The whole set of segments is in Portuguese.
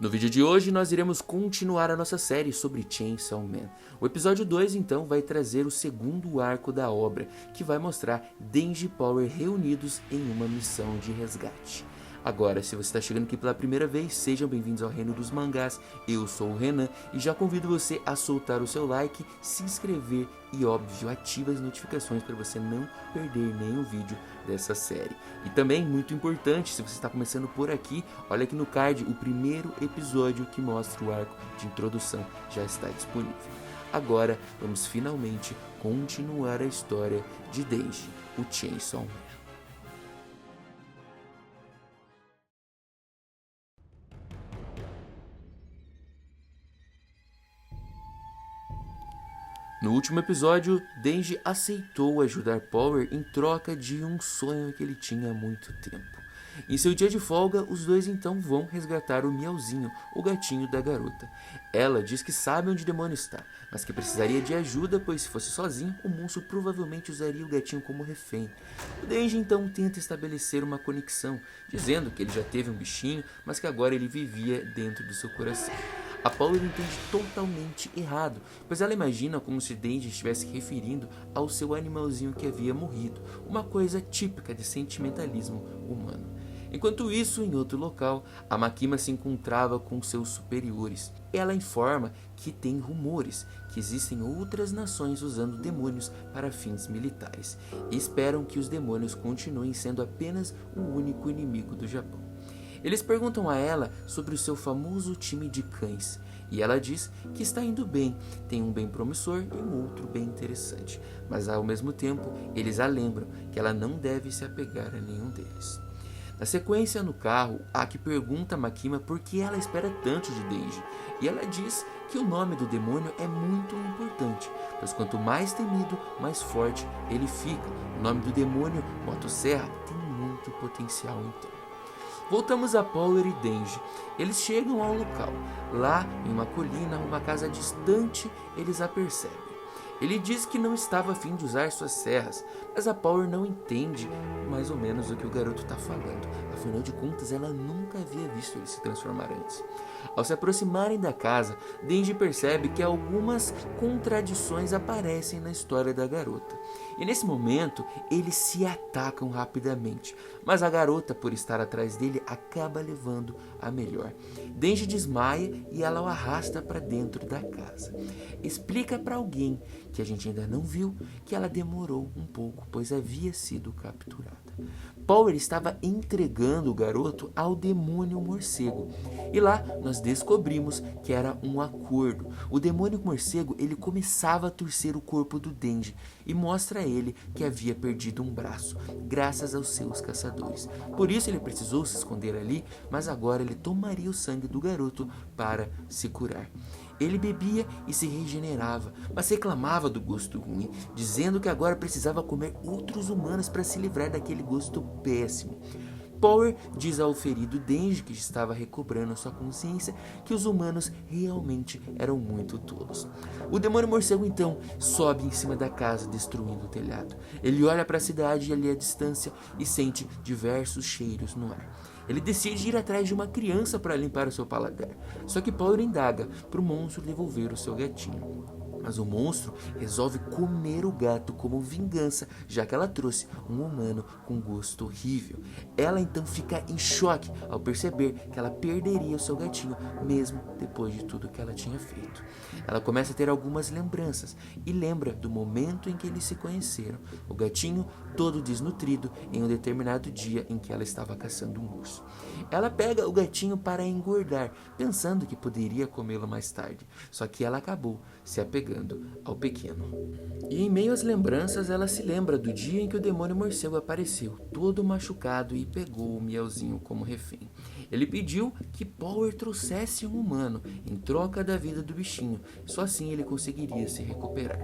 No vídeo de hoje nós iremos continuar a nossa série sobre Chainsaw Man. O episódio 2 então vai trazer o segundo arco da obra, que vai mostrar Denji e Power reunidos em uma missão de resgate. Agora, se você está chegando aqui pela primeira vez, sejam bem-vindos ao Reino dos Mangás, eu sou o Renan e já convido você a soltar o seu like, se inscrever e, óbvio, ative as notificações para você não perder nenhum vídeo dessa série. E também, muito importante, se você está começando por aqui, olha aqui no card, o primeiro episódio que mostra o arco de introdução já está disponível. Agora, vamos finalmente continuar a história de Denji, o Chainsaw Man. No último episódio, Denji aceitou ajudar Power em troca de um sonho que ele tinha há muito tempo. Em seu dia de folga, os dois então vão resgatar o Miauzinho, o gatinho da garota. Ela diz que sabe onde o demônio está, mas que precisaria de ajuda, pois se fosse sozinho, o monstro provavelmente usaria o gatinho como refém. O Denji então tenta estabelecer uma conexão, dizendo que ele já teve um bichinho, mas que agora ele vivia dentro do seu coração. A Power entende totalmente errado, pois ela imagina como se Denji estivesse referindo ao seu animalzinho que havia morrido, uma coisa típica de sentimentalismo humano. Enquanto isso, em outro local, a Makima se encontrava com seus superiores. Ela informa que tem rumores que existem outras nações usando demônios para fins militares e esperam que os demônios continuem sendo apenas o único inimigo do Japão. Eles perguntam a ela sobre o seu famoso time de cães, e ela diz que está indo bem, tem um bem promissor e um outro bem interessante, mas ao mesmo tempo eles a lembram que ela não deve se apegar a nenhum deles. Na sequência, no carro, Aki pergunta a Makima por que ela espera tanto de Denji, e ela diz que o nome do demônio é muito importante, pois quanto mais temido, mais forte ele fica. O nome do demônio, Motosserra, tem muito potencial então. Voltamos a Power e Denji. Eles chegam ao local. Lá, em uma colina, uma casa distante, eles a percebem. Ele diz que não estava a fim de usar suas serras, mas a Power não entende mais ou menos o que o garoto está falando. Afinal de contas, ela nunca havia visto ele se transformar antes. Ao se aproximarem da casa, Denji percebe que algumas contradições aparecem na história da garota. E nesse momento, eles se atacam rapidamente, mas a garota, por estar atrás dele, acaba levando a melhor. Denji desmaia e ela o arrasta para dentro da casa. Explica para alguém que a gente ainda não viu que ela demorou um pouco, pois havia sido capturada. Power estava entregando o garoto ao demônio morcego. E lá nós descobrimos que era um acordo. O demônio morcego ele começava a torcer o corpo do Denji e mostra a ele que havia perdido um braço, graças aos seus caçadores. Por isso ele precisou se esconder ali, mas agora ele tomaria o sangue do garoto para se curar. Ele bebia e se regenerava, mas reclamava do gosto ruim, dizendo que agora precisava comer outros humanos para se livrar daquele gosto péssimo. Power diz ao ferido Denji, que estava recobrando sua consciência, que os humanos realmente eram muito tolos. O demônio morcego então sobe em cima da casa, destruindo o telhado. Ele olha para a cidade ali à distância e sente diversos cheiros no ar. Ele decide ir atrás de uma criança para limpar o seu paladar. Só que Power indaga para o monstro devolver o seu gatinho. Mas o monstro resolve comer o gato como vingança, já que ela trouxe um humano com gosto horrível. Ela então fica em choque ao perceber que ela perderia o seu gatinho, mesmo depois de tudo que ela tinha feito. Ela começa a ter algumas lembranças e lembra do momento em que eles se conheceram. O gatinho todo desnutrido em um determinado dia em que ela estava caçando um urso. Ela pega o gatinho para engordar, pensando que poderia comê-lo mais tarde, só que ela acabou se apegando ao pequeno. E em meio às lembranças, ela se lembra do dia em que o demônio morcego apareceu, todo machucado, e pegou o Miauzinho como refém. Ele pediu que Power trouxesse um humano em troca da vida do bichinho, só assim ele conseguiria se recuperar.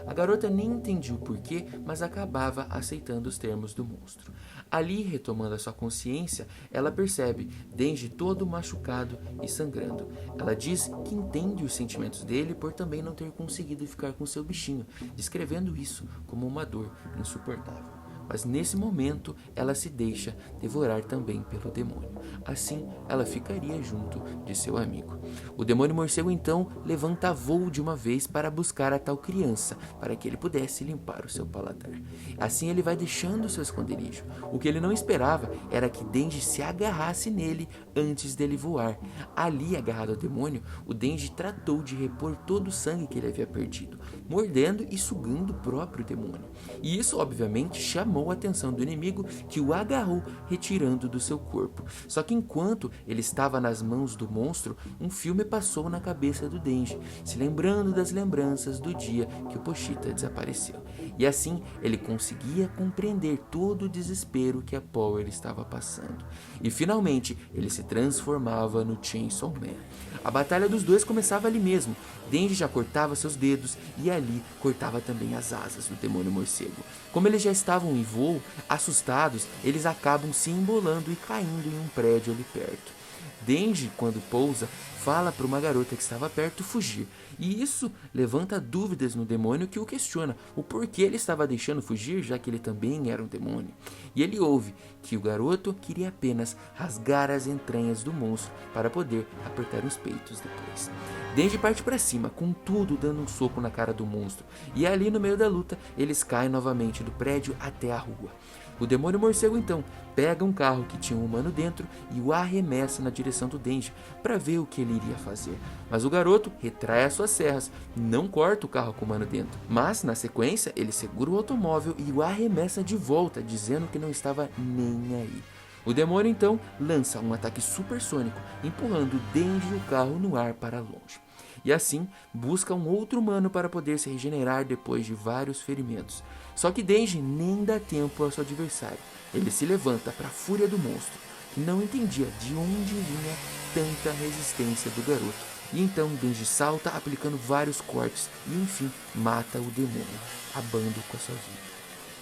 A garota nem entendia o porquê, mas acabava aceitando os termos do monstro. Ali, retomando a sua consciência, ela percebe Denji todo machucado e sangrando. Ela diz que entende os sentimentos dele por também não ter conseguido ficar com seu bichinho, descrevendo isso como uma dor insuportável. mas nesse momento ela se deixa devorar também pelo demônio. Assim, ela ficaria junto de seu amigo. O demônio morcego então levanta voo de uma vez para buscar a tal criança, para que ele pudesse limpar o seu paladar. Assim ele vai deixando seu esconderijo. O que ele não esperava era que Denji se agarrasse nele antes dele voar. Ali, agarrado ao demônio, o Denji tratou de repor todo o sangue que ele havia perdido, mordendo e sugando o próprio demônio. E isso, obviamente, chamou a atenção do inimigo, que o agarrou, retirando do seu corpo. Só que enquanto ele estava nas mãos do monstro, um filme passou na cabeça do Denji, se lembrando das lembranças do dia que o Pochita desapareceu. E assim, ele conseguia compreender todo o desespero que a Power estava passando. E finalmente, ele se transformava no Chainsaw Man. A batalha dos dois começava ali mesmo. Denji já cortava seus dedos e ali cortava também as asas do demônio morcego. Como eles já estavam em voo, assustados, eles acabam se embolando e caindo em um prédio ali perto. Denji, quando pousa, fala para uma garota que estava perto fugir. E isso levanta dúvidas no demônio, que o questiona o porquê ele estava deixando fugir, já que ele também era um demônio. E ele ouve que o garoto queria apenas rasgar as entranhas do monstro para poder apertar os peitos depois. Denji parte para cima, com tudo dando um soco na cara do monstro. E ali no meio da luta, eles caem novamente do prédio até a rua. O demônio morcego então pega um carro que tinha um humano dentro e o arremessa na direção do Denji para ver o que ele iria fazer. Mas o garoto retrai as suas serras, não corta o carro com o humano dentro, mas na sequência ele segura o automóvel e o arremessa de volta, dizendo que não estava nem aí. O demônio então lança um ataque supersônico, empurrando Denji e o carro no ar para longe. E assim busca um outro humano para poder se regenerar depois de vários ferimentos. Só que Denji nem dá tempo ao seu adversário. Ele se levanta para a fúria do monstro, que não entendia de onde vinha tanta resistência do garoto. E então Denji salta aplicando vários cortes e enfim mata o demônio, acabando com a sua vida.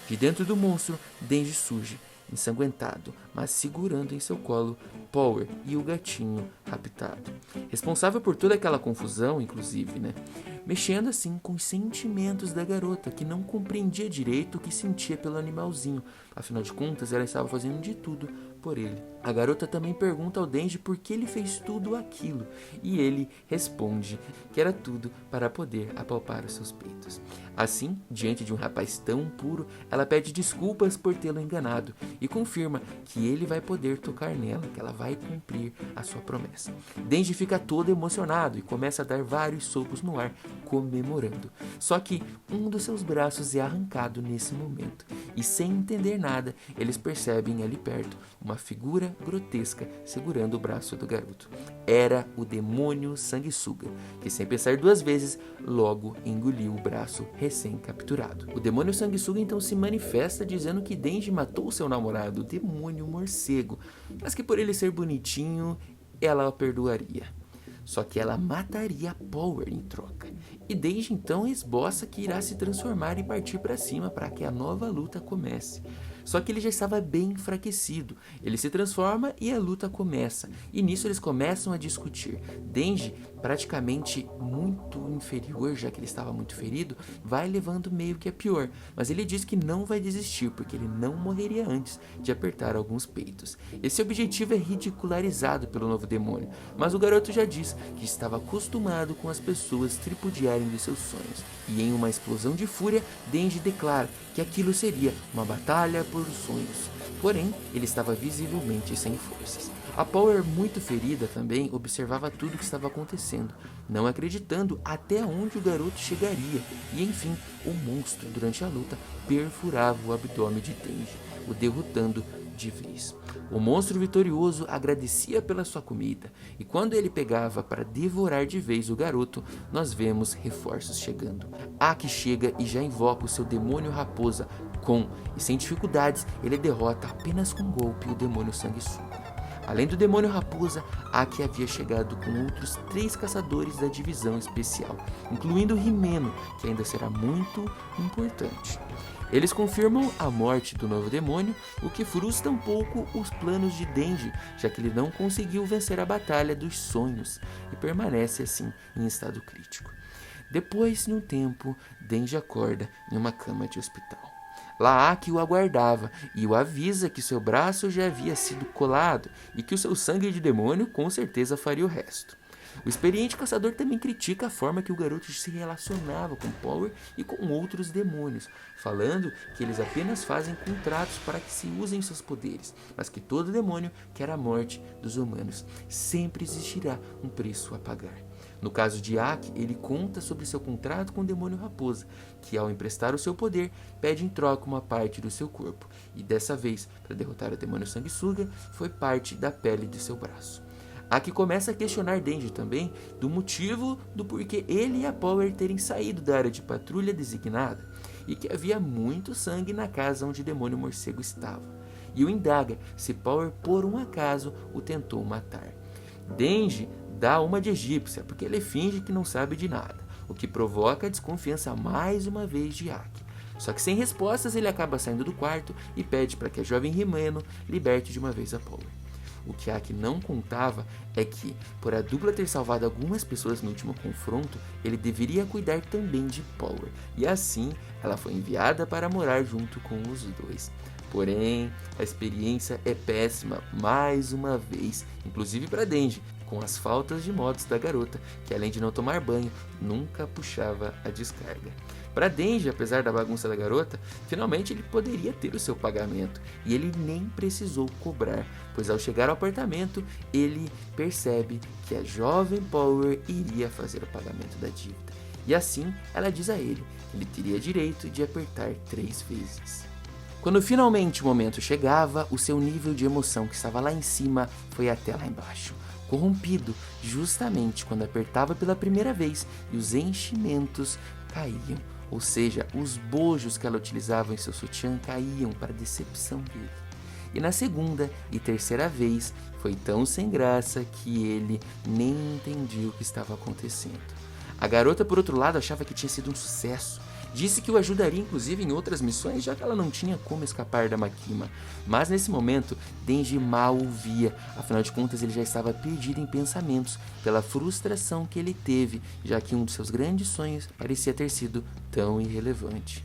De dentro do monstro, Denji surge, ensanguentado, mas segurando em seu colo Power e o gatinho raptado. Responsável por toda aquela confusão, inclusive, mexendo assim com os sentimentos da garota, que não compreendia direito o que sentia pelo animalzinho. Afinal de contas, ela estava fazendo de tudo por ele. A garota também pergunta ao Denji por que ele fez tudo aquilo, e ele responde que era tudo para poder apalpar os seus peitos. Assim, diante de um rapaz tão puro, ela pede desculpas por tê-lo enganado e confirma que ele vai poder tocar nela, que ela vai cumprir a sua promessa. Denji fica todo emocionado e começa a dar vários socos no ar, comemorando. Só que um dos seus braços é arrancado nesse momento, e sem entender nada, eles percebem ali perto uma figura grotesca segurando o braço do garoto. Era o demônio sanguessuga, que sem pensar duas vezes, logo engoliu o braço recém-capturado. O demônio sanguessuga então se manifesta dizendo que Denji matou seu namorado, o demônio morcego, mas que por ele ser bonitinho, ela o perdoaria. Só que ela mataria a Power em troca. E Denji então esboça que irá se transformar e partir para cima para que a nova luta comece. Só que ele já estava bem enfraquecido. Ele se transforma e a luta começa. E nisso eles começam a discutir. Denji, praticamente muito inferior, já que ele estava muito ferido, vai levando meio que a pior. Mas ele diz que não vai desistir, porque ele não morreria antes de apertar alguns peitos. Esse objetivo é ridicularizado pelo novo demônio. Mas o garoto já diz que estava acostumado com as pessoas tripudiarem de seus sonhos. E em uma explosão de fúria, Denji declara que aquilo seria uma batalha por sonhos. Porém, ele estava visivelmente sem forças. A Power, muito ferida também, observava tudo o que estava acontecendo, não acreditando até onde o garoto chegaria. E enfim, o monstro, durante a luta, perfurava o abdômen de Denji, o derrotando de vez. O monstro vitorioso agradecia pela sua comida, e quando ele pegava para devorar de vez o garoto, nós vemos reforços chegando. Aki chega e já invoca o seu demônio raposa, Kon, e sem dificuldades ele derrota apenas com um golpe o demônio sanguessuga. Além do demônio raposa, Aki havia chegado com outros 3 caçadores da divisão especial, incluindo Himeno, que ainda será muito importante. Eles confirmam a morte do novo demônio, o que frustra um pouco os planos de Denji, já que ele não conseguiu vencer a batalha dos sonhos e permanece assim em estado crítico. Depois de um tempo, Denji acorda em uma cama de hospital. Laak o aguardava e o avisa que seu braço já havia sido colado e que o seu sangue de demônio com certeza faria o resto. O experiente caçador também critica a forma que o garoto se relacionava com Power e com outros demônios, falando que eles apenas fazem contratos para que se usem seus poderes, mas que todo demônio quer a morte dos humanos. Sempre existirá um preço a pagar. No caso de Ak, ele conta sobre seu contrato com o demônio raposa, que ao emprestar o seu poder, pede em troca uma parte do seu corpo, e dessa vez, para derrotar o demônio sanguessuga, foi parte da pele de seu braço. Aki começa a questionar Denji também do motivo do porquê ele e a Power terem saído da área de patrulha designada, e que havia muito sangue na casa onde o demônio morcego estava, e o indaga se Power por um acaso o tentou matar. Denji dá uma de egípcia, porque ele finge que não sabe de nada, o que provoca a desconfiança mais uma vez de Aki. Só que sem respostas ele acaba saindo do quarto e pede para que a jovem Rimeno liberte de uma vez a Power. O que Aki não contava é que, por a dupla ter salvado algumas pessoas no último confronto, ele deveria cuidar também de Power, e assim ela foi enviada para morar junto com os dois. Porém, a experiência é péssima mais uma vez, inclusive para Denji, com as faltas de modos da garota, que além de não tomar banho, nunca puxava a descarga. Para Denji, apesar da bagunça da garota, finalmente ele poderia ter o seu pagamento, e ele nem precisou cobrar, pois ao chegar ao apartamento, ele percebe que a jovem Power iria fazer o pagamento da dívida. E assim, ela diz a ele que ele teria direito de apertar 3 vezes. Quando finalmente o momento chegava, o seu nível de emoção que estava lá em cima foi até lá embaixo, corrompido justamente quando apertava pela primeira vez e os enchimentos caíam, ou seja, os bojos que ela utilizava em seu sutiã caíam para a decepção dele. E na segunda e terceira vez foi tão sem graça que ele nem entendia o que estava acontecendo. A garota, por outro lado, achava que tinha sido um sucesso. Disse que o ajudaria inclusive em outras missões, já que ela não tinha como escapar da Makima. Mas nesse momento, Denji mal o via, afinal de contas ele já estava perdido em pensamentos pela frustração que ele teve, já que um de seus grandes sonhos parecia ter sido tão irrelevante.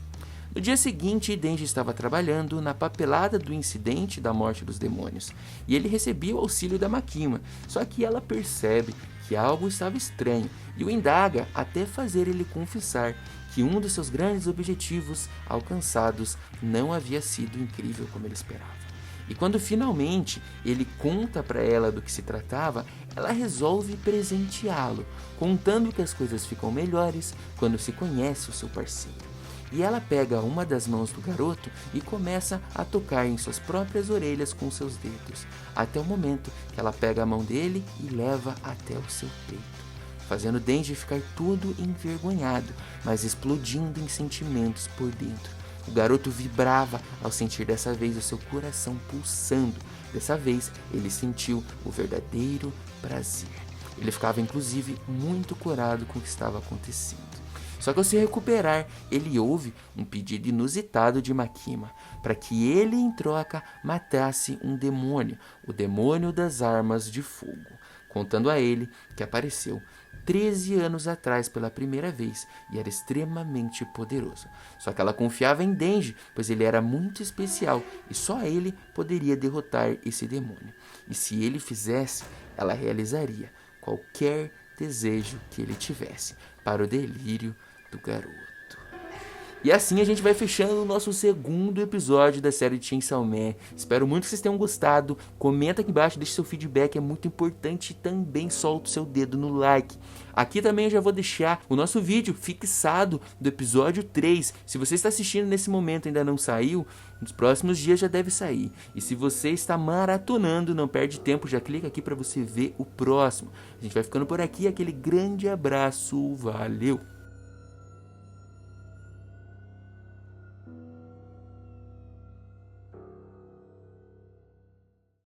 No dia seguinte, Denji estava trabalhando na papelada do incidente da morte dos demônios, e ele recebia o auxílio da Makima, só que ela percebe que algo estava estranho e o indaga até fazer ele confessar que um dos seus grandes objetivos alcançados não havia sido incrível como ele esperava. E quando finalmente ele conta para ela do que se tratava, ela resolve presenteá-lo, contando que as coisas ficam melhores quando se conhece o seu parceiro. E ela pega uma das mãos do garoto e começa a tocar em suas próprias orelhas com seus dedos, até o momento que ela pega a mão dele e leva até o seu peito, fazendo Denji ficar todo envergonhado, mas explodindo em sentimentos por dentro. O garoto vibrava ao sentir dessa vez o seu coração pulsando. Dessa vez ele sentiu o verdadeiro prazer. Ele ficava inclusive muito corado com o que estava acontecendo. Só que ao se recuperar, ele ouve um pedido inusitado de Makima, para que ele, em troca, matasse um demônio, o demônio das armas de fogo, contando a ele que apareceu 13 anos atrás pela primeira vez e era extremamente poderoso. Só que ela confiava em Denji, pois ele era muito especial e só ele poderia derrotar esse demônio. E se ele fizesse, ela realizaria qualquer desejo que ele tivesse, para o delírio do garoto. E assim a gente vai fechando o nosso segundo episódio da série de Chainsaw Man. Espero muito que vocês tenham gostado. Comenta aqui embaixo, deixe seu feedback, é muito importante. E também solta o seu dedo no like. Aqui também eu já vou deixar o nosso vídeo fixado do episódio 3. Se você está assistindo nesse momento e ainda não saiu, nos próximos dias já deve sair. E se você está maratonando, não perde tempo, já clica aqui para você ver o próximo. A gente vai ficando por aqui, aquele grande abraço, valeu!